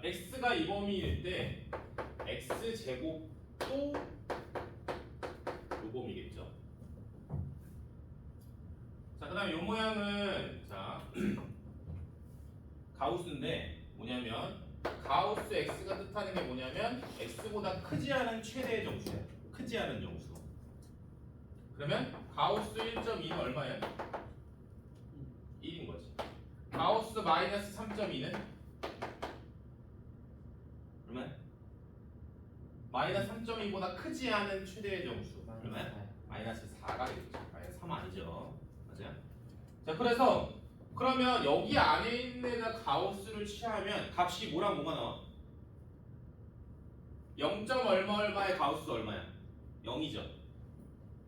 x가 이 범위일 때 x 제곱도 이 범위겠죠. 자, 그다음 이 모양은 자 가우스인데 뭐냐면 가우스 x가 뜻하는 게 뭐냐면 x보다 크지 않은 최대의 정수야. 크지 않은 정수. 그러면 가우스 1.2는 얼마야? 1인 거지. 가우스 마이너스 3.2는 그러면 마이너스 3.2보다 크지 않은 최대의 정수. 그러면 마이너스 4가 되겠죠. 마이너스 3 아니죠. 맞아요? 자, 그래서 그러면 여기 안에 있는 데다 가우스를 취하면 값이 뭐랑 뭐가 나와? 0. 얼마 얼마의 가우스 얼마야? 0이죠.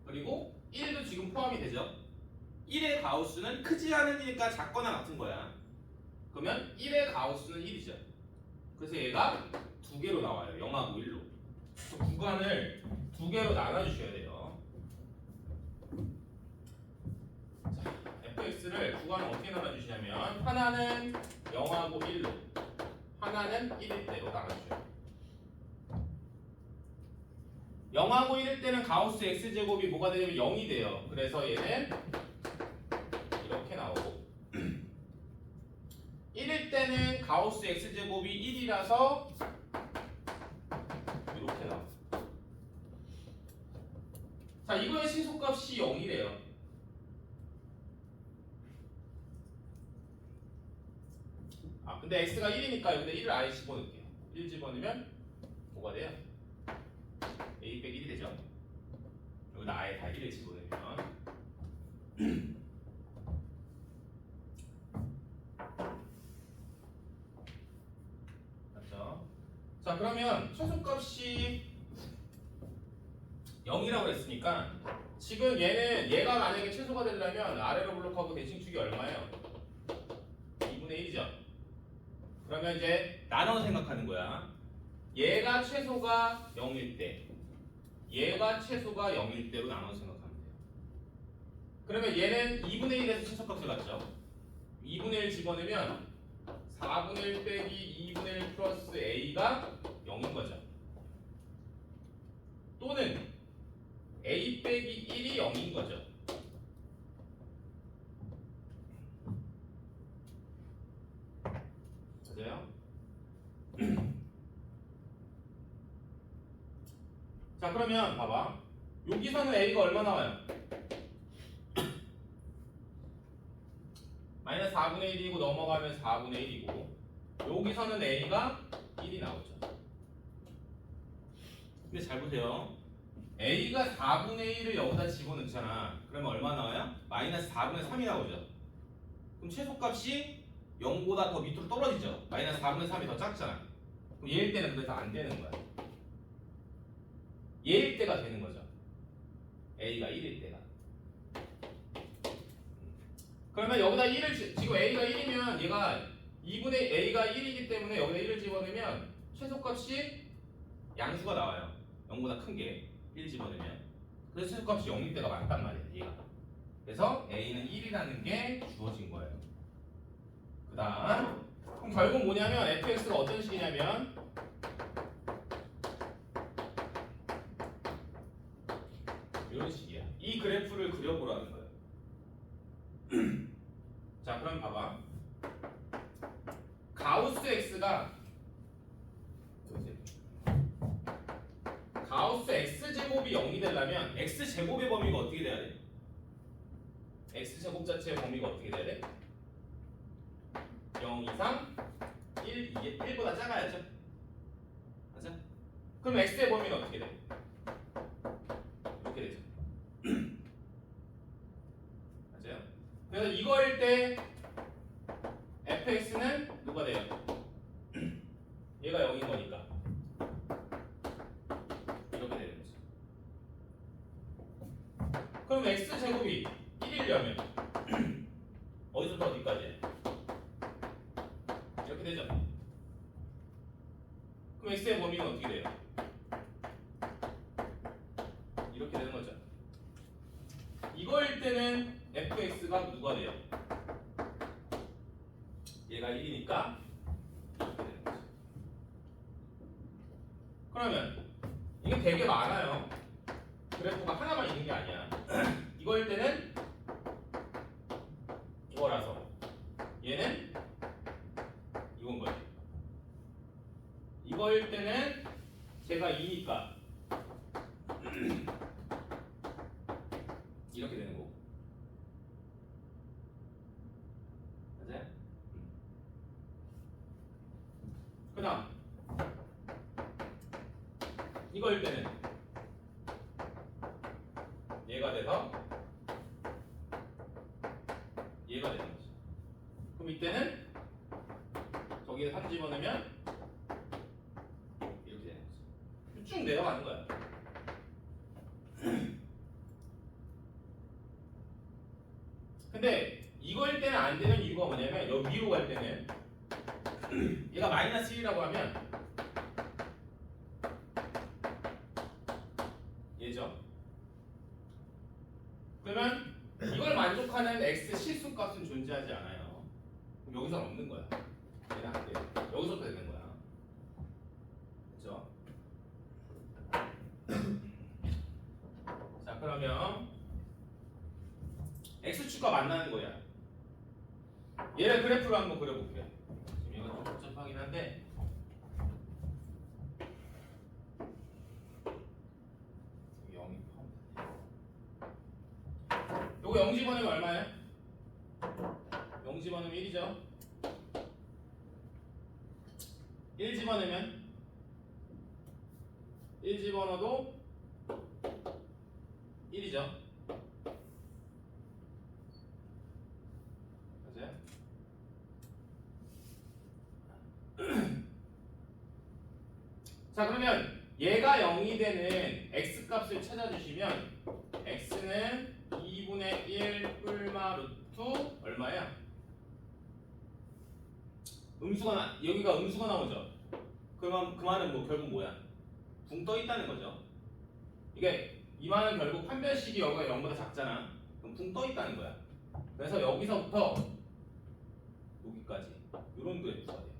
그리고 1도 지금 포함이 되죠. 1의 가우스는 크지 않으니까 작거나 같은 거야. 그러면 1의 가우스는 1이죠. 그래서 얘가 두 개로 나와요. 0하고 1로. 구간을 두 개로 나눠주셔야 돼요. 자, fx를 구간을 어떻게 나눠주시냐면 하나는 0하고 1로, 하나는 1일 때로 나눠주셔야 돼요. 0하고 1일 때는 가우스 x제곱이 뭐가 되냐면 0이 돼요. 그래서 얘는 이렇게 나오고 1일 때는 가우스 x제곱이 1이라서 이렇게 나와. 자, 이거의 시소값이 0이래요. 아, 근데 x가 1이니까 여기다 1을 아예 집어넣을게요. 1 집어넣으면 뭐가 돼요? a 빼기 1이 되죠. 여기다 아예 다 1을 집어넣으면 맞죠? 자, 그러면 최소값이 0이라고 했으니까 지금 얘가 만약에 최소가 되려면 아래로 블록하고 대칭축이 얼마예요? 2분의 1이죠. 그러면 이제 나눠 생각하는 거야. 얘가 최소가 0일 때, 얘가 최소가 0일 때로 나눠 생각하면 돼요. 그러면 얘는 2분의 1에서 최소값을 갖죠. 2분의 1 집어넣으면 4분의 1 빼기 2분의 1 플러스 a가 0인 거죠. 또는 a 빼기 1이 0인 거죠. 맞아요? 자, 그러면 봐봐. 여기서는 a가 얼마 나와요? 마이너스 4분의 1이고 넘어가면 4분의 1이고 여기서는 a가 1이 나오죠. 근데 잘 보세요. a가 4분의 1을 여기다 집어넣잖아. 그러면 얼마 나와요? 마이너스 4분의 3이 나오죠. 그럼 최소값이 0보다 더 밑으로 떨어지죠. 마이너스 4분의 3이 더 작잖아. 그럼 얘일 때는 그래서 안 되는 거야. 얘일 때가 되는 거죠. a가 1일 때가. 그러면 여기다 1을 지금 a가 1이면 얘가 2분의 a가 1이기 때문에 여기다 1을 집어넣으면 최소값이 양수가 나와요. 0보다 큰 게 1 집어넣으면. 그래서 최소값이 0일 때가 많단 말이에요. 얘가. 그래서 a는 1이라는 게 주어진 거예요. 그 다음 그럼 결국 뭐냐면 fx가 어떤 식이냐면 이런 식이야. 이 그래프를 그려보라는 거예요. 자, 그럼 봐봐. 가우스 x가 가우스 x제곱이 0이 되려면 x제곱의 범위가 어떻게 돼야 돼? x제곱 자체의 범위가 어떻게 돼야 돼? 0 이상 1, 이게 1보다 작아야죠. 맞아? 그럼 x의 범위는 어떻게 돼? 이렇게 되죠. 맞아요? 그래서 이거일 때 fx는 누가 돼요? 얘가 0인 거니까 이렇게 되는 거죠. 그럼 x제곱이 1이려면 어디서부터 어디까지? 이렇게 되죠. 그럼 x의 범위는 어떻게 돼요? 이렇게 되는 거죠. 이거일 때는 fx가 누가 돼요? 얘가 1이니까 이렇게 되는 거죠. 그러면 이게 되게 많아요. 그래프가 하나만 있는 게 아니야. 이거일 때는 이거라서 얘는 이건 거예요. 이거일 때는 제가 2니까 이렇게 되는 거고. 맞아요? 그 다음 이거일 때는 얘가 돼서 얘가 되는 거죠. 그럼 이때는 저기에 3 집어넣으면 이렇게 되는 거죠. 쭉 내려가는 거야. 근데 이거일 때는 안 되는 이유가 뭐냐면 여기 위로 갈 때는 얘가 마이너스 1이라고 하면 얘죠. 그러면 이걸 만족하는 x 실수값은 존재하지 않아요. 그럼 여기서는 없는 거야. 얘는 안 돼. 여기서부터 되는 거야. 그렇죠? 자, 그러면 x축과 만나는 거야. 얘를 그래프로 한번 그려볼게요. 지금 이거 좀 복잡하긴 한데 요거 0 집어넣으면 얼마예요? 0 집어넣으면 1이죠. 1 집어넣으면 1 집어넣어도 1이죠. 맞아요? 자, 그러면 얘가 0이 되는 x값을 찾아주시면 x는 2분의 1 뿔마 루트 얼마야? 음수가 여기가 음수가 나오죠. 그러면 그 말은 뭐 결국 뭐야? 붕 떠 있다는 거죠. 이게 이 말은 결국 판별식이 여기가 0보다 작잖아. 그럼 붕 떠 있다는 거야. 그래서 여기서부터 여기까지 이런 그래프가 돼요.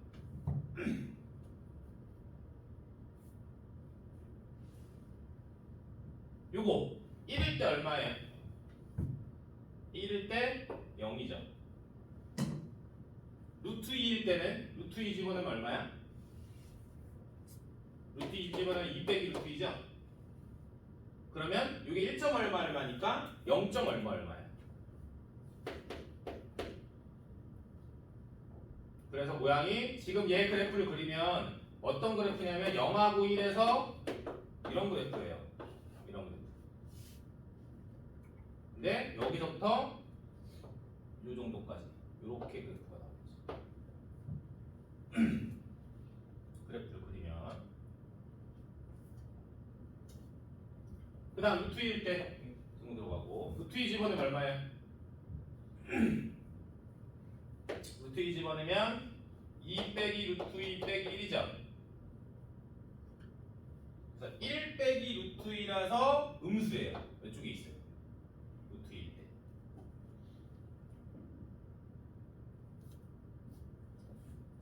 요거 1일 때 얼마예요? 1일 때 0이죠. 루트 2일 때는 루트 2 집어넣으면 얼마야? 루트 2 집어넣으면 2 빼기 루트 2죠? 그러면 이게 1점 얼마 얼마니까 0점 얼마 얼마야. 그래서 모양이 지금 얘 그래프를 그리면 어떤 그래프냐면 0하고 1에서 이런 그래프예요. 이런 그래프. 근데 여기서부터 이 정도까지 이렇게 그래프가 나오죠. 그래프를 그리면 그 다음 루트 2일 때 등 들어가고 루트 2 집어넣으면 얼마예요? 루트 2 집어넣으면 2 빼기 루트 2 빼기 1이죠. 그래서 1 빼기 루트 2라서 음수예요. 왼쪽에 있어요. 루트 2일 때.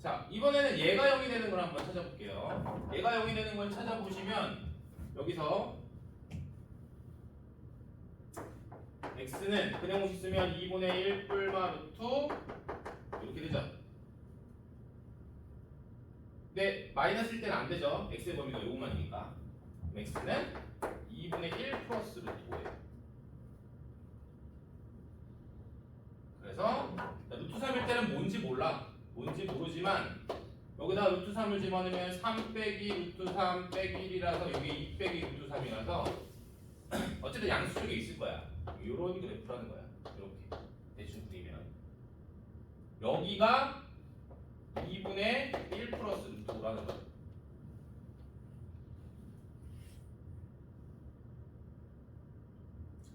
자, 이번에는 얘가 0이 되는 걸 한번 찾아볼게요. 얘가 0이 되는 걸 찾아보시면 여기서 x는 그냥 공식 쓰면 2분의 1 뿔마 루트 이렇게 되죠. 근데 마이너스일 때는 안 되죠. x의 범위가 요것만이니까. x는 2분의 1 플러스 루트 5예요. 뭔지 몰라. 뭔지 모르지만 여기다 루트 3을 집어넣으면 3 빼기 루트 3 빼기 1이라서 이게 2 빼기 루트 3이라서 어쨌든 양수 쪽에 있을 거야. 요런 그래프라는 거야. 이렇게 대충 그리면 여기가 2분의 1 플러스 루트 5라는 거야.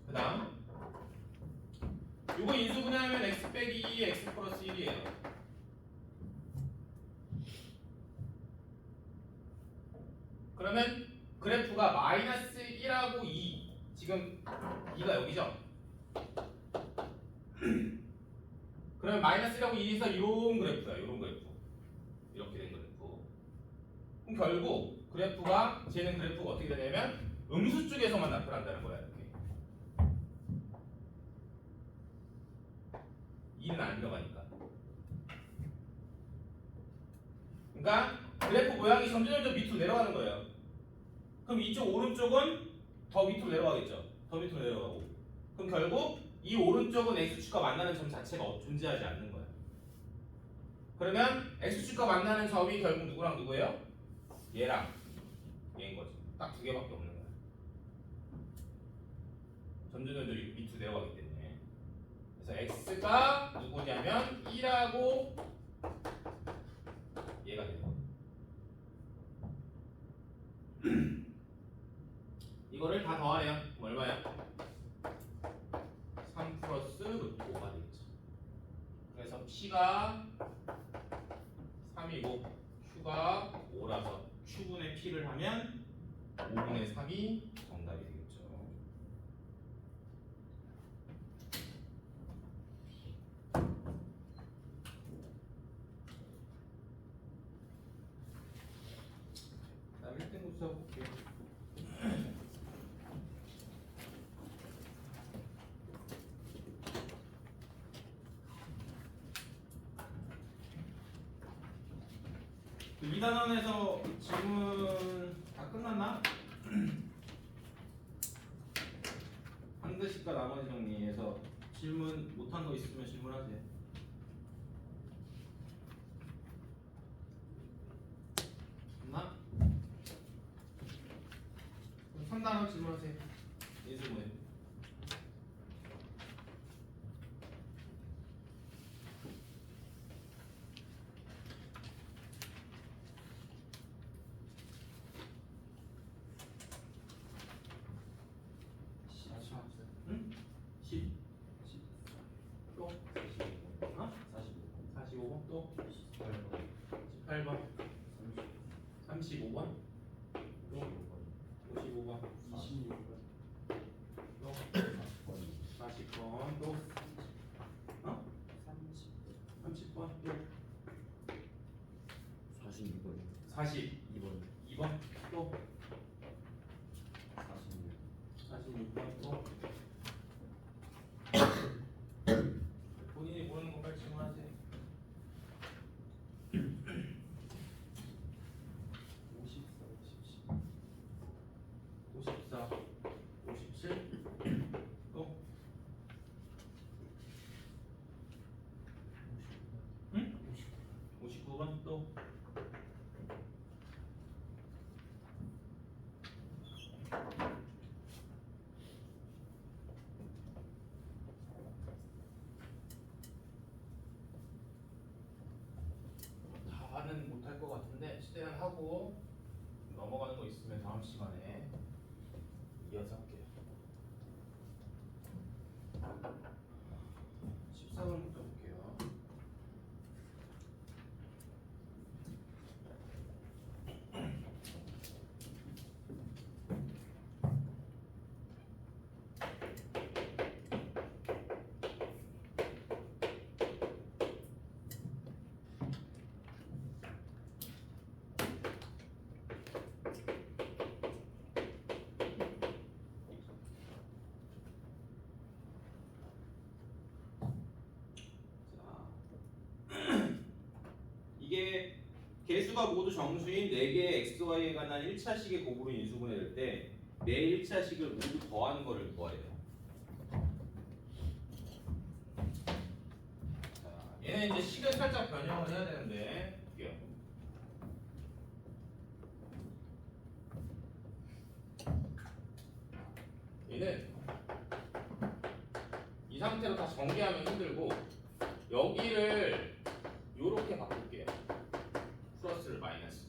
그 다음 요거 인수분해하면 x 빼기 2 x 플러스 1이에요. 그러면 그래프가 마이너스 1하고 2 지금 2가 여기죠? 그러면 마이너스 1하고 2에서 이런 그래프야. 이런 그래프 이렇게 된 그래프. 그럼 결국 그래프가 쟤는 그래프가 어떻게 되냐면 음수 쪽에서만 나타난다는 거야. 이렇게 2는 안 들어가니까. 그러니까 그래프 모양이 점점 밑으로 내려가는 거예요. 그럼 이쪽 오른쪽은 더 밑으로 내려가겠죠. 더 밑으로 내려가고. 그럼 결국 이 오른쪽은 x축과 만나는 점 자체가 존재하지 않는 거야. 그러면 x축과 만나는 점이 결국 누구랑 누구예요? 얘랑 얘인 거지. 딱 두 개밖에 없는 거야. 점점 밑으로 내려가기 때문에. 그래서 x가 누구냐면 1하고 얘가 돼요. 이거를 다 더하래요. 얼마야? 3 플러스 루트 5가 되겠죠. 그래서 p가 3이고 q가 5라서 q분의 p를 하면 5분의 3이 정답이 되겠죠. 다음 1등부터 볼게요. 그 2단원에서 질문 다 끝났나? 한 글씨과 나머지 정리해서 질문 못한 거 있으면 질문하세요. 없나? 그럼 3단원 질문하세요. 예술문에. 응? 10? 또? 45번 또? 18번 35번 또? 55번 26번 또? 40번 또? 어? 30번 또? 42번 42번 2번 또? 46번 또? 본인이 모르는 거 빨리 질문하세요. 54, 57 또? 응? 59번 또? 다는 못할 것 같은데 최대한 하고 넘어가는 거 있으면 다음 시간에 이어서 할게요. 14번부터 볼게요. 이게 개수가 모두 정수인 4개의 xy에 관한 1차식의 곱으로 인수분해될 때 매 1차식을 모두 더하는 거를 구하래요. 자, 얘는 얘는 이제 식을 살짝 변형을 해야 되는데 볼게요. 얘는 이 상태로 다 전개하면 힘들고 여기를 요렇게 바꿀게요. 플러스를 마이너스.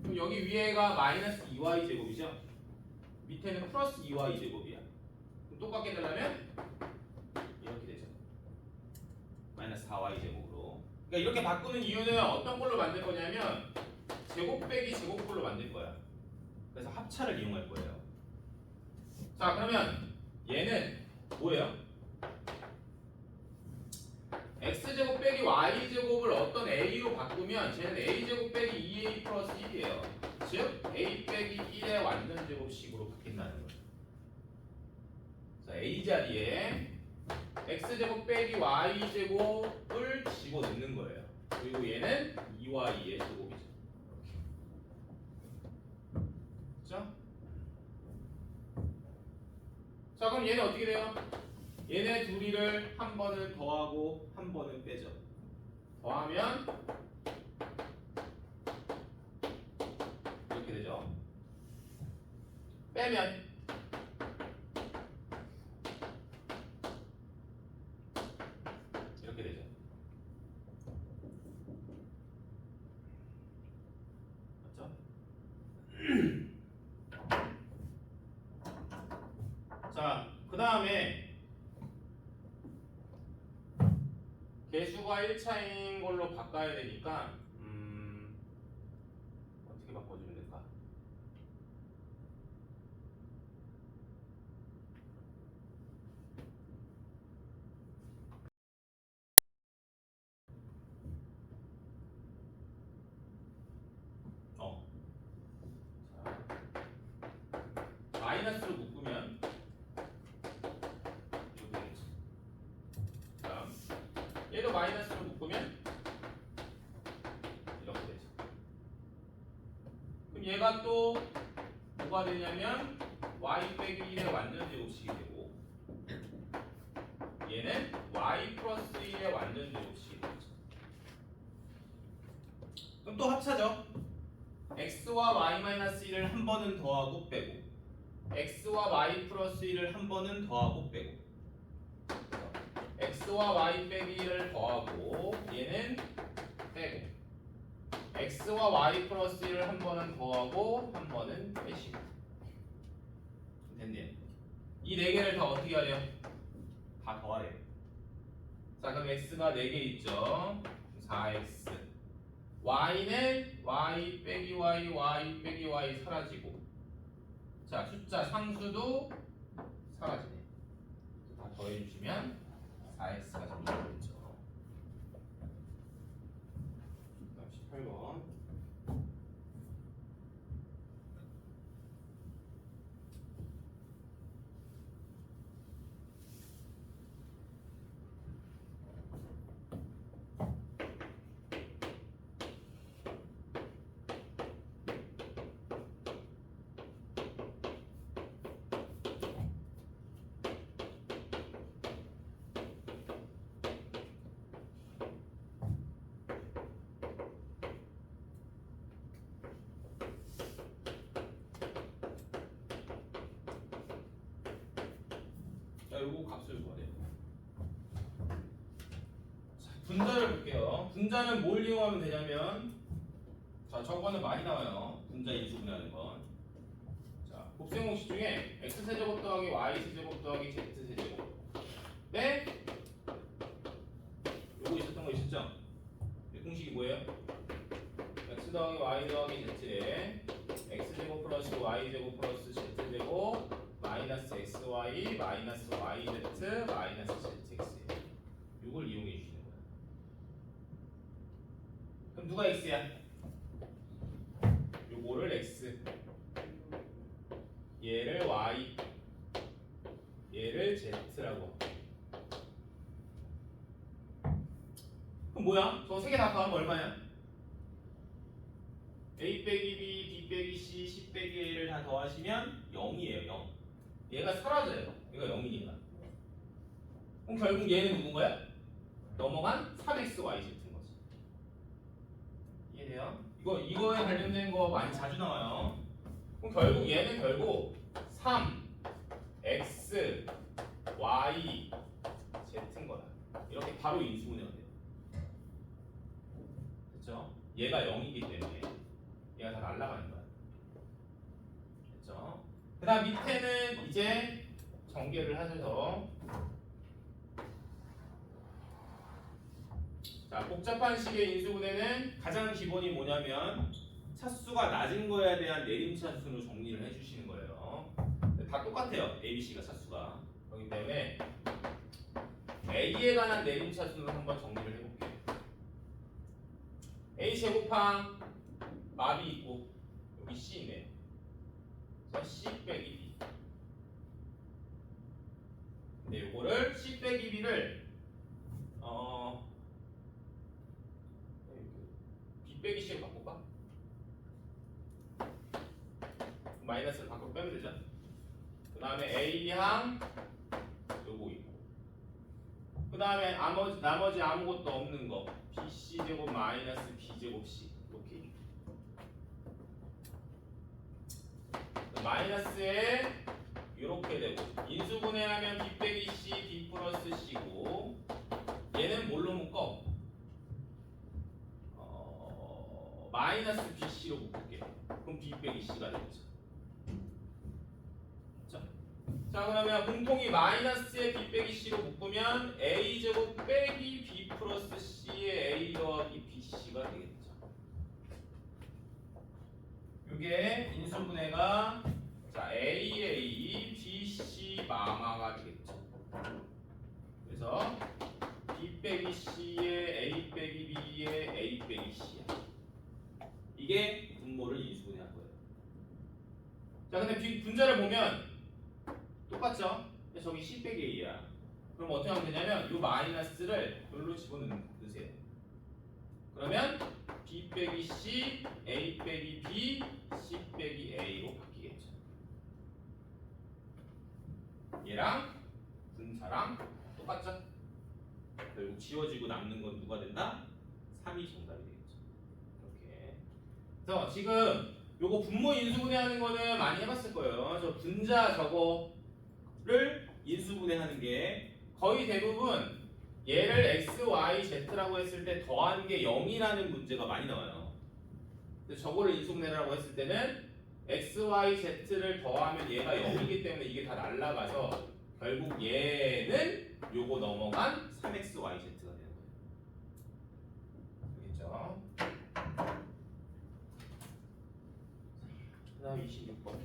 그럼 여기 위에가 마이너스 2y 제곱이죠? 밑에는 플러스 2y 제곱이야. 그럼 똑같게 되려면 이렇게 되죠. 마이너스 4y 제곱으로. 그러니까 이렇게 바꾸는 이유는 어떤 걸로 만들 거냐면 제곱 빼기 제곱꼴로 만들 거야. 그래서 합차를 이용할 거예요. 자, 그러면 얘는 뭐예요? x제곱 빼기 y제곱을 어떤 a로 바꾸면 쟤는 a제곱 빼기 2a 플러스 1이에요. 즉 a 빼기 1의 완전 제곱식으로 바뀐다는 거예요. 자, a 자리에 x제곱 빼기 y제곱을 집어넣는 거예요. 그리고 얘는 2y의 제곱이죠. 그렇죠? 자, 그럼 얘는 어떻게 돼요? 얘네 둘이를 한 번은 더하고 한 번은 빼죠. 더하면 이렇게 되죠. 빼면 이렇게 되죠. 맞죠? 자, 그 다음에 개수가 1차인 걸로 바꿔야 되니까 어떻게 바꿔주면 될까? 자, 마이너스로 묶으면 이렇게 되죠. 다음 얘도 마이너스로 묶으면 이렇게 되죠. 그럼 얘가 또 뭐가 되냐면 y 빼기 1의 완전 제곱식이 되고 얘는 y 플러스 1의 완전 제곱식이 되죠. 그럼 또 합차죠. x와 y 마이너스 1을 한 번은 더하고 빼고 x와 y 플러스 1을 한 번은 더하고 빼고 x와 y 빼기 1을 더하고 얘는 빼고 x와 y 플러스 1을 한 번은 더하고 한 번은 빼시고 됐네요. 이 네 개를 다 어떻게 하래요? 다 더하래요. 자, 그럼 x가 4개 있죠. 4x y는 y 빼기 y, y 빼기 y 사라지고 자, 숫자 상수도 사라지네. 다 더해주시면 4x가 정리되겠죠. 다음 18번. 자, 요거 값을 구하래요. 자, 분자를 볼게요. 분자는 뭘 이용하면 되냐면 자, 저거는 많이 나와요. 분자 인수분해하는 건. 자, 곱셈공식 중에 x세제곱 더하기 y세제곱 더하기 z세제곱 네? 요거 있었던 거 있었죠? 이 공식이 뭐예요? x 더하기 y 더하기 z에 x제곱 플러스 y제곱 플러스 z제곱 마이너스 xy 마이너스 yz 마이너스 zx예요. 이걸 이용해 주시는 거예요. 그럼 누가 x야? 요거를 x, 얘를 y, 얘를 z라고. 그럼 뭐야? 저 세 개 다 더하면 얼마야? a 빼기 b, b 빼기 c, c 빼기 a를 다 더하시면 0이에요. 0. 얘가 사라져요. 얘가 0이니까. 그럼 결국 얘는 누군 거야? 넘어간 3xyz인 거지. 이해돼요? 이거에 관련된 거 많이 자주 나와요. 그럼 결국 얘는 결국 3x y z인 거다. 이렇게 바로 인수분해가 돼요. 됐죠? 얘가 0이기 때문에 얘가 다 날아가는 거야. 됐죠? 그 다음 밑에는 이제 전개를 하셔서 자, 복잡한 식의 인수분해는 가장 기본이 뭐냐면 차수가 낮은 거에 대한 내림차순으로 정리를 해주시는 거예요. 다 똑같아요. A, B, C가 차수가. 그렇기 때문에 A에 관한 내림차순으로 한번 정리를 해볼게요. A 제곱항 마비 있고 여기 C 있네. 자, C 빼기 B. 근데 요거를 C 빼기 B를 B 빼기 C로 바꿀까? 마이너스를 밖으로 빼면 되죠. 그 다음에 A항 요거 있고 그 다음에 나머지 아무것도 없는 거 BC 제곱 마이너스 B 제곱 C 이렇게 있고 마이너스에 이렇게 되고 인수분해하면 B 빼기 C, B 플러스 C고 얘는 뭘로 묶어? 마이너스 BC로 묶을게요. 그럼 B 빼기 C가 되겠죠. 자 그러면 공통이 마이너스에 B 빼기 C로 묶으면 A 제곱 빼기 B 플러스 C의 A 더하기 BC가 되겠죠. 이게 인수분해가 자 AA BC 마마가 되겠죠. 그래서 B 빼기 C의 A 빼기 B의 A 빼기 C야. 이게 분모를 인수분해한 거예요. 자 근데 분자를 보면 똑같죠? 근데 저기 C 빼기 A야. 그럼 어떻게 하면 되냐면 이 마이너스를 여기로 집어넣으세요. 그러면 B 빼기 C, A 빼기 B, C 빼기 A로 바뀌겠죠. 얘랑 분자랑 똑같죠? 결국 지워지고 남는 건 누가 된다? 3이 정답이 되겠죠. 이렇게. 그래서 지금 요거 분모 인수분해하는 거는 많이 해봤을 거예요. 저 분자 저거를 인수분해하는 게 거의 대부분 얘를 x, y, z라고 했을 때 더한 게 0이라는 문제가 많이 나와요. 근데 저거를 인수분해라고 했을 때는 x, y, z를 더하면 얘가 0이기 때문에 이게 다 날라가서 결국 얘는 요거 넘어간 3x, y, z가 되는 거예요. 알겠죠? 그 다음 26번.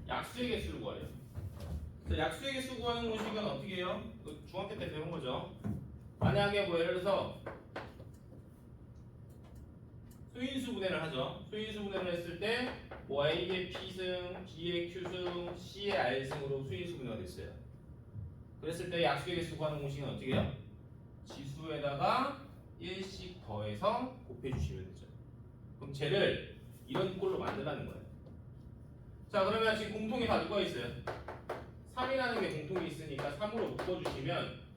약수의 개수를 구하래요. 그래서 약수의 개수 구하는 공식은 어떻게 해요? 중학교 때 배운 거죠. 만약에 뭐 예를 들어서 수인수 분해를 하죠. 수인수 분해를 했을 때 뭐 A의 P승, B의 Q승, C의 R승으로 수인수 분해가 됐어요. 그랬을 때 약수의 개수 구하는 공식은 어떻게 해요? 지수에다가 1씩 더해서 곱해주시면 되죠. 그럼 쟤를 이런 꼴로 만들라는 거예요. 자 그러면 지금 공통이 다 누가 있어요? 3이라는 게 공통이 있으니까 3으로 묶어주시면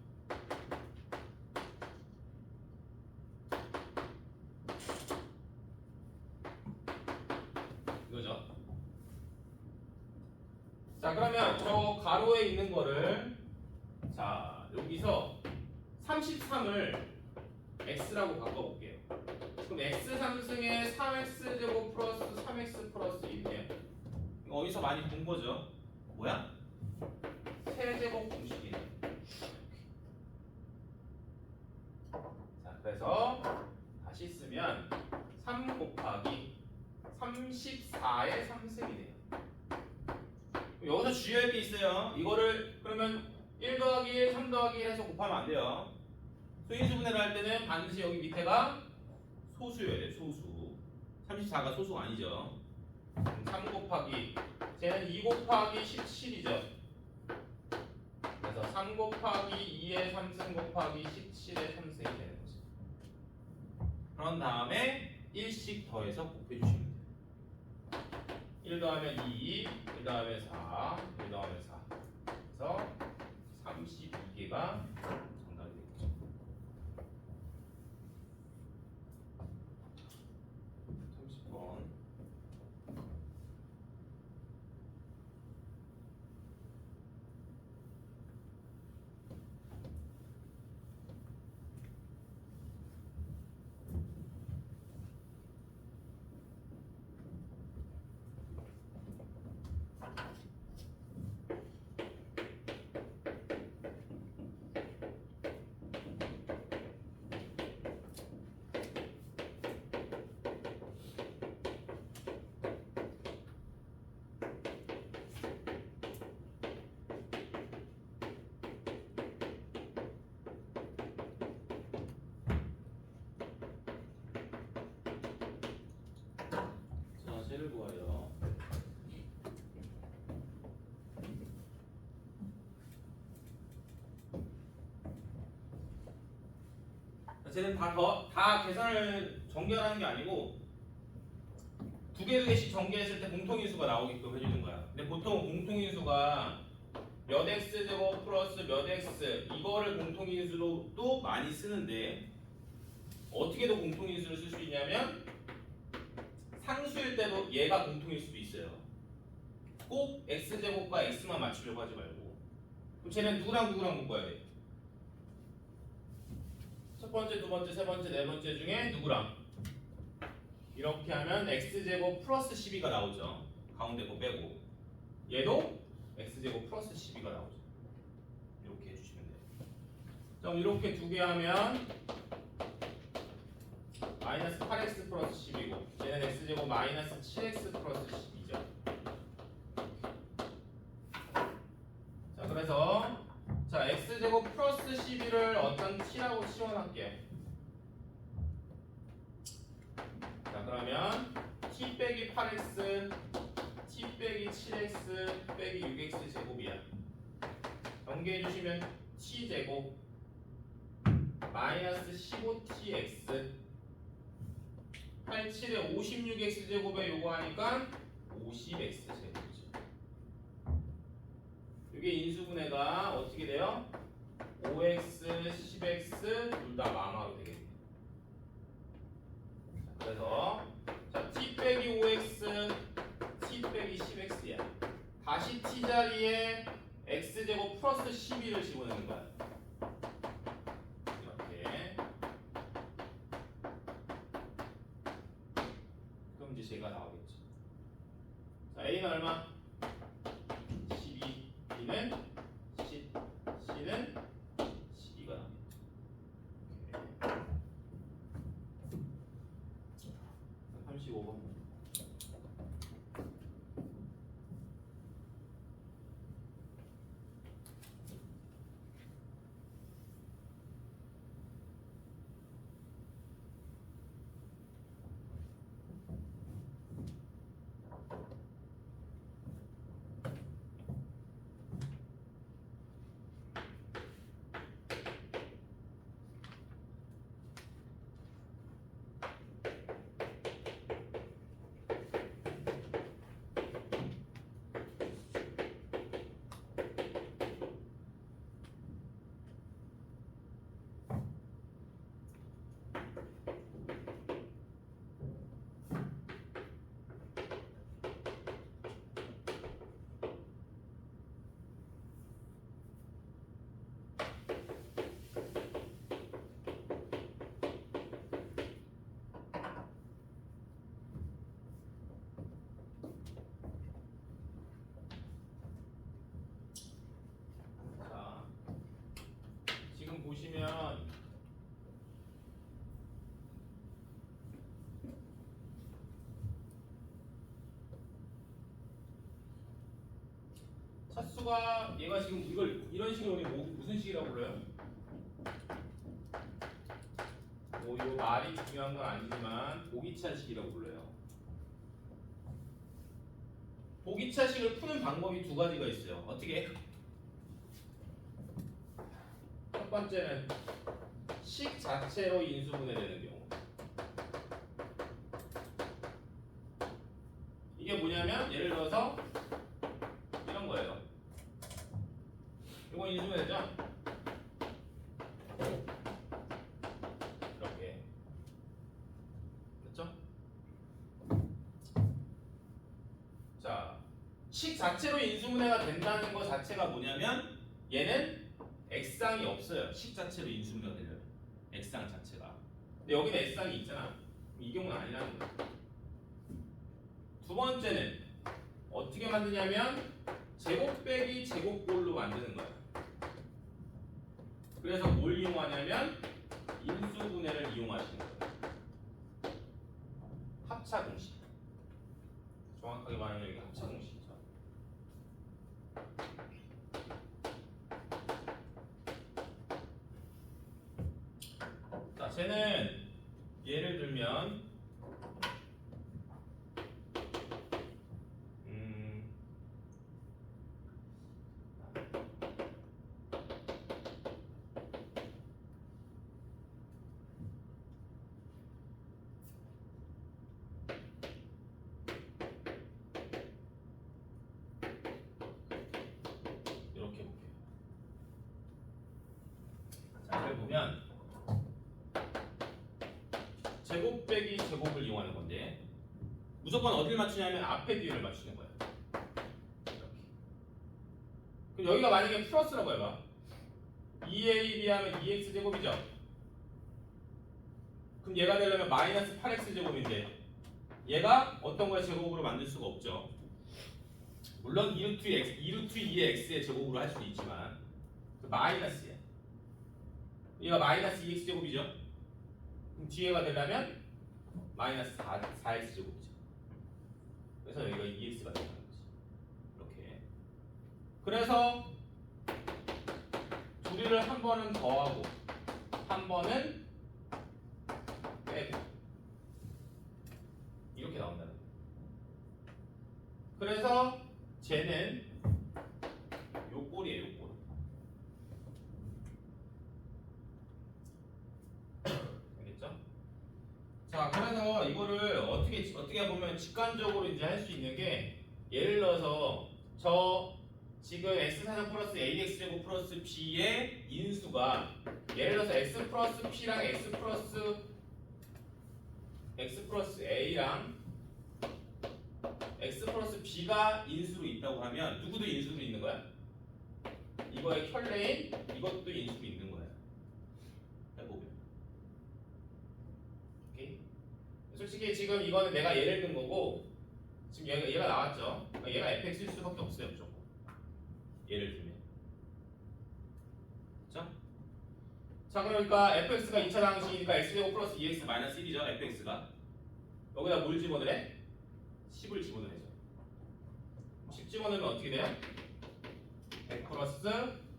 이거죠. 자 그러면 저 가로에 있는 거를 자 여기서 33을 x라고 바꿔볼게요. 그럼 x 3승에 3x 제곱 플러스 3x 플러스 1이네요. 어디서 많이 본 거죠? 뭐야? 세제곱 공식이네. 자, 그래서 다시 쓰면 3 3 곱하기 34의 3승이 돼요. 여기서 주의할 게 있어요. 이거를 그러면 1 더하기 1, 3 더하기 1 해서 곱하면 안 돼요. 소인수분해를 할 때는 반드시 여기 밑에가 소수여야 돼요. 소수. 34가 소수가 아니죠. 3 곱하기 쟤는 2 곱하기 17이죠. 그래서 3 곱하기 2의 3승 곱하기 17의 3승이 되는 거죠. 그런 다음에 1씩 더해서 곱해주시면 돼요. 1 더하면 2, 1 더하면 4, 1 더하면 4. 그래서 32개가 정답이 되겠죠. 30번. 자, 쟤를 구하여. 쟤는 다 계산을 전개하는 게 아니고 두 개씩 전개했을 때 공통인수가 나오게끔 해주는 거야. 근데 보통 공통인수가 몇 x 제곱 플러스 몇 x 이거를 공통인수로 또 많이 쓰는데 어떻게 더 공통인수를 쓸 수 있냐면 상수일 때도 얘가 공통일 수도 있어요. 꼭 x 제곱과 x만 맞추려고 하지 말고. 그럼 쟤는 누구랑 묶어야 돼? 첫 번째, 두 번째, 세 번째, 네 번째 중에 누구랑? 이렇게 하면 x제곱 플러스 12가 나오죠. 가운데 거 빼고. 얘도 x제곱 플러스 12가 나오죠. 이렇게 해주시면 돼요. 그럼 이렇게 두 개 하면 마이너스 8x 플러스 10이고 얘는 x제곱 마이너스 7x 플러스 12죠. 자, 그래서 자 x제곱 플러스 12를 어떤 t라고 치환할게요. 자, 그러면 t 빼기 8x t 빼기 7x 빼기 6x 제곱이야. 전개해 주시면 t 제곱 마이너스 15tx 87에 56x 제곱에 요거 하니까 50x 제곱이죠. 이게 인수분해가 어떻게 돼요? 5x, 10x 둘 다 마마로 되겠네요. 그래서 자, t 빼기 5x, t 빼기 10x야. 다시 t 자리에 x 제곱 플러스 12를 집어넣는 거야. 이렇게. 그럼 이제 제가 나오겠죠. 자, a는 얼마? 12, b는 10, c는 12가 나옵니다. 35번. 인수가 얘가 지금 이걸 이런 식으로 우리 무슨 식이라고 불러요? 뭐 요 말이 중요한 건 아니지만 보기차식이라고 불러요. 보기차식을 푸는 방법이 두 가지가 있어요. 어떻게? 첫 번째는 식 자체로 인수분해되는 경우. 이게 뭐냐면 예를 들어서 이런 거예요. 이거 인수분해죠? 이렇게 됐죠? 자, 식 자체로 인수분해가 된다는 것 자체가 뭐냐면 얘는 X상이 없어요. 식 자체로 인수분해가 되려면 X상 자체가. 근데 여기는 X상이 있잖아. 이 경우는 아니라는 거야. 두 번째는 어떻게 만드냐면 제곱 빼기 제곱꼴로 만드는 거야. 그래서 뭘 이용하냐면 인수분해를 이용하시는 거예요. 합차 공식. 정확하게 말하면 여기 합차 공식이죠. 자, 쟤는 예를 들면 이렇게 볼게요. 자, 여기 보면 제곱 빼기 제곱을 이용하는 건데 무조건 어딜 맞추냐면 앞에 뒤를 맞추는 거야. 이렇게. 그럼 여기가 만약에 플러스라고 해봐. 2ab 하면 2x 제곱이죠. 그럼 얘가 되려면 마이너스 8x 제곱인데 얘가 어떤 거의 제곱으로 만들 수가 없죠. 물론 2루트 2의 x의 제곱으로 할 수도 있지만 그 마이너스야. 얘가 마이너스 2x 제곱이죠. 그럼 뒤에가 되려면 마이너스 4x 제곱이죠. 그래서 여기가 2x가 되는 거지. 이렇게. 그래서 둘이를 한 번은 더하고 한 번은 빼고 이렇게 나온다는 거예요. 그래서 쟤는 요 꼴이에요, 요 꼴. 알겠죠? 자, 그래서 이거를 어떻게 보면 직관적으로 이제 할 수 있는 게 예를 들어서 저 지금 x4乗플러스 ax 제곱 플러스 b의 인수가 예를 들어서 x 플러스 p랑 x 플러스 a랑 x 플러스 b가 인수로 있다고 하면 누구도 인수로 있는 거야? 이거의 켤레인 이것도 인수로 있는 거야. 해보면. 오케이? 솔직히 지금 이거는 내가 예를 든 거고 지금 얘가 나왔죠? 그러니까 얘가 fx일 수밖에 없어요, 무조건. 예를 들면. 그렇죠? 자, 그러니까 fx가 2차 방식이니까 x제곱 플러스 2x 마이너스 1이죠, fx가. 여기다 뭘 집어넣으래? 10을 집어넣어야죠. 10 집어넣으면 어떻게 돼요? 100 플러스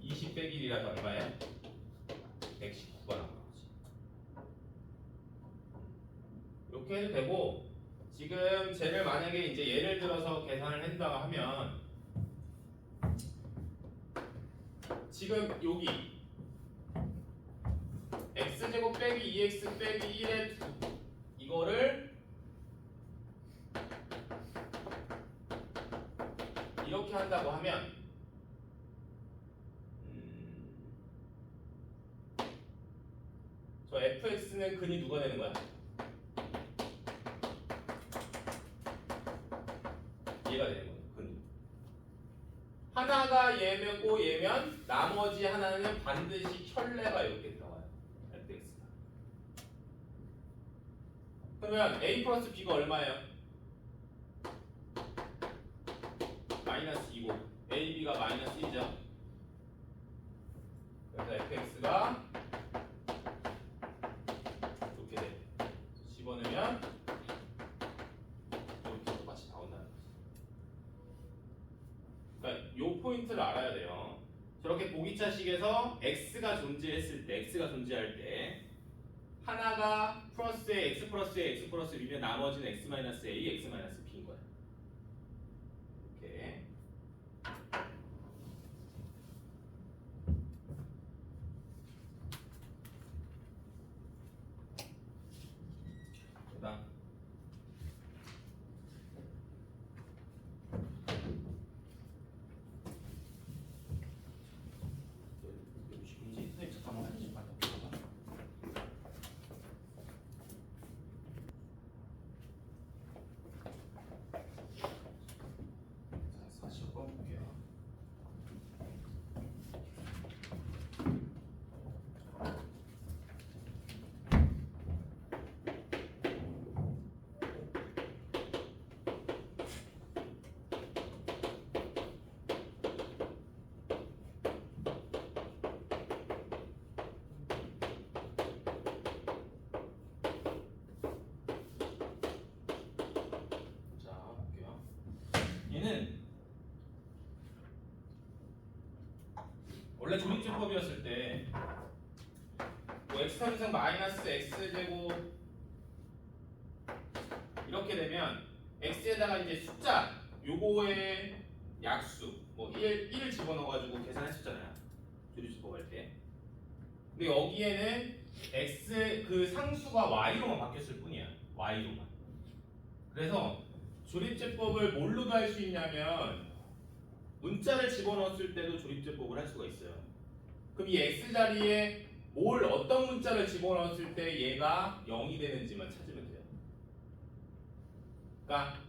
20 빼기 1이라서 얼마예요? 119가 나오는 거지. 이렇게 해도 되고 지금 쟤를 만약에 이제 예를 들어서 계산을 한다고 하면 지금 여기 x제곱 빼기 2x 빼기 1의 이거를 이렇게 한다고 하면 저 fx는 근이 누가 되는 거야? 얘가 되는 거예요. 근. 하나가 얘고 얘면 나머지 하나는 반드시 켤레가 이렇게 들어가요. fx가. 그러면 a 플러스 b가 얼마예요? 마이너스 2고 a, b가 마이너스 1이죠. 그래서 fx가 이렇게 돼. 집어넣으면 이렇게 똑같이 나온다는 거지. 그러니까 요 포인트를 알아야 돼요. 저렇게 보기차식에서 x가 존재했을 때, x가 존재할 때 하나가 플러스에 x 플러스에 x 플러스 b면 나머지는 x 마이너스 a, x 마이너스 b인 거야. 이렇게. 그다음 선생님 잠깐만 화장실 좀 갔다 올게요. 자, 40번 볼게요. 자, 볼게요. 얘는 원래 조립제법이었을 때 뭐 x 함수 마이너스 x 제곱 이렇게 되면 x에다가 이제 숫자 요거의 약수 뭐 1을 집어넣어가지고 계산했었잖아요. 조립제법 할 때. 근데 여기에는 x 그 상수가 y로만 바뀌었을 뿐이야. y로만. 그래서 조립제법을 뭘로도 할 수 있냐면 문자를 집어넣었을 때도 조립제법을 할 수가 있어요. 그럼 이 x 자리에 어떤 문자를 집어넣었을 때 얘가 0이 되는지만 찾으면 돼요. 그러니까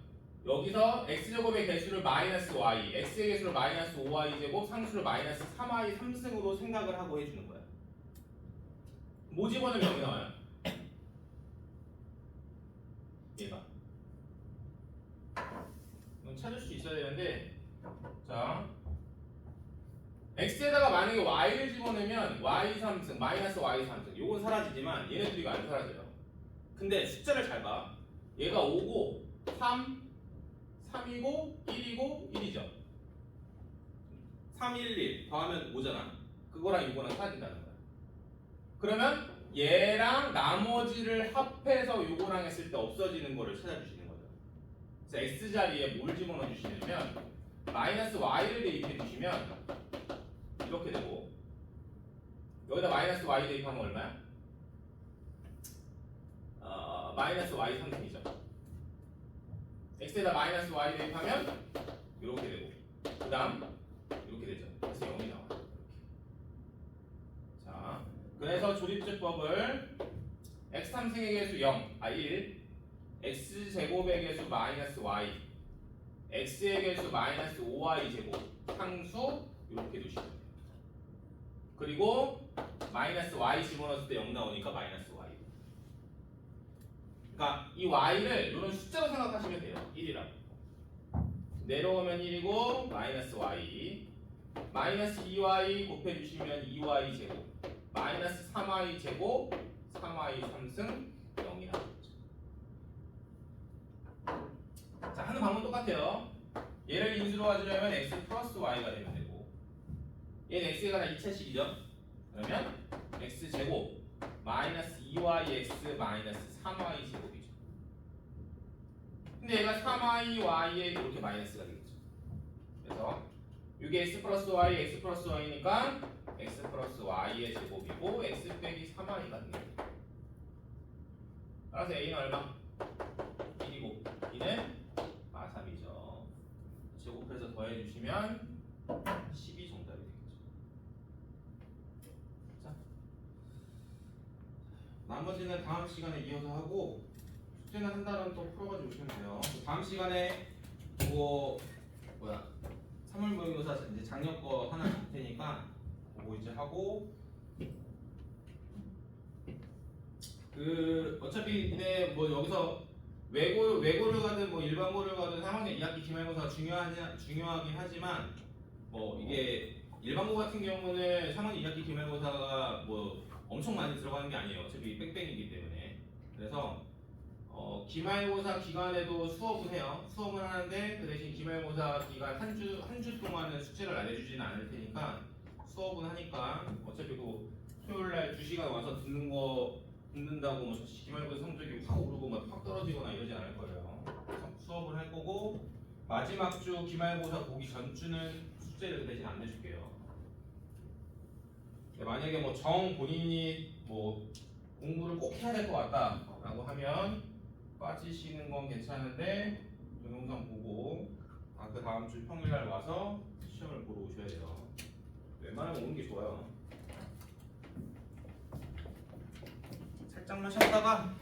여기서 x제곱의 개수를 마이너스 y, x의 개수를 마이너스 5y제곱, 상수를 마이너스 3y 3승으로 생각을 하고 해주는 거야. 뭐 집어넣으면 0이 나와요? 얘가. 이건 찾을 수 있어야 되는데, 자, x에다가 만약에 y를 집어넣으면 y 3승, 마이너스 y 3승, 요건 사라지지만 얘네들이 이거 안 사라져요. 근데 숫자를 잘 봐. 얘가 5고 3, 3이고 1이고 1이죠. 3, 1, 1 더하면 5잖아. 그거랑 이거랑 사라진다는 거야. 그러면 얘랑 나머지를 합해서 요거랑 했을 때 없어지는 거를 찾아주시는 거죠. 그래서 x 자리에 뭘 집어넣어 주시냐면 마이너스 y를 대입해 주시면 이렇게 되고, 여기다 마이너스 y 대입하면 얼마야? 마이너스 y 3승이죠. x에다 마이너스 y 대입하면 이렇게 되고, 그 다음 이렇게 되죠. 그래서 0이 나와요. 이렇게. 자, 그래서 조립제법을 x 3승의 개수 0, 1, x 제곱의 개수 마이너스 y, x의 개수 마이너스 5y 제곱, 상수 이렇게 두시면 돼요. 그리고 마이너스 y 집어넣었을 때 0 나오니까 마이너스 y. 그러니까 이 y를 이런 숫자로 생각하시면 돼요. 1이라고. 내려오면 1이고 마이너스 y, 마이너스 2y 곱해주시면 2y 제곱, 마이너스 3y 제곱, 3y 3승 0이 나오죠. 자, 하는 방법은 똑같아요. 얘를 인수로 가지려면 x 플러스 y가 되면 되고, 얘는 x가 다 2차식이죠. 그러면 x 제곱 마이너스 2yx 마이너스 3y 제곱이죠. 근데 얘가 3y에 이렇게 마이너스가 되겠죠. 그래서 이게 x 플러스 y니까 x 플러스 y의 제곱이고 x 빼기 3y가 되겠죠. 따라서 a는 얼마? 1이고 b는 3이죠. 제곱해서 더해주시면 12 정답이 되겠죠. 자, 나머지는 다음 시간에 이어서 하고, 숙제는 한 달은 또 풀어가지고 오시면 돼요. 다음 시간에 그거 3월 모의고사 이제 작년 거 하나 줄 테니까 그거 이제 하고, 어차피 근데 뭐 여기서 외고를 가든 뭐 일반고를 가든 3학년 2학기 기말고사가 중요하긴 하지만, 뭐 이게 일반고 같은 경우는 3학년 2학기 기말고사가 뭐 엄청 많이 들어가는 게 아니에요. 어차피 뺑뺑이기 때문에. 그래서 기말고사 기간에도 수업은 해요. 수업은 하는데 그 대신 기말고사 기간 한 주 동안은 숙제를 안 해주지는 않을 테니까 수업은 하니까 어차피 그 토요일날 2시간 와서 듣는다고 뭐 기말고사 성적이 확 오르고 막 확 떨어지거나 이러진 않을 거예요. 수업을 할 거고 마지막 주 기말고사 보기 전주는 숙제를 그 대신 안 내줄게요. 만약에 뭐 본인이 뭐 공부를 꼭 해야 될 것 같다라고 하면 빠지시는 건 괜찮은데 동영상 보고 그 다음 주 평일날 와서 시험을 보러 오셔야 돼요. 웬만하면 오는 게 좋아요. 살짝만 쉬었다가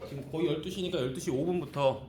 지금 거의 12시니까 12시 5분부터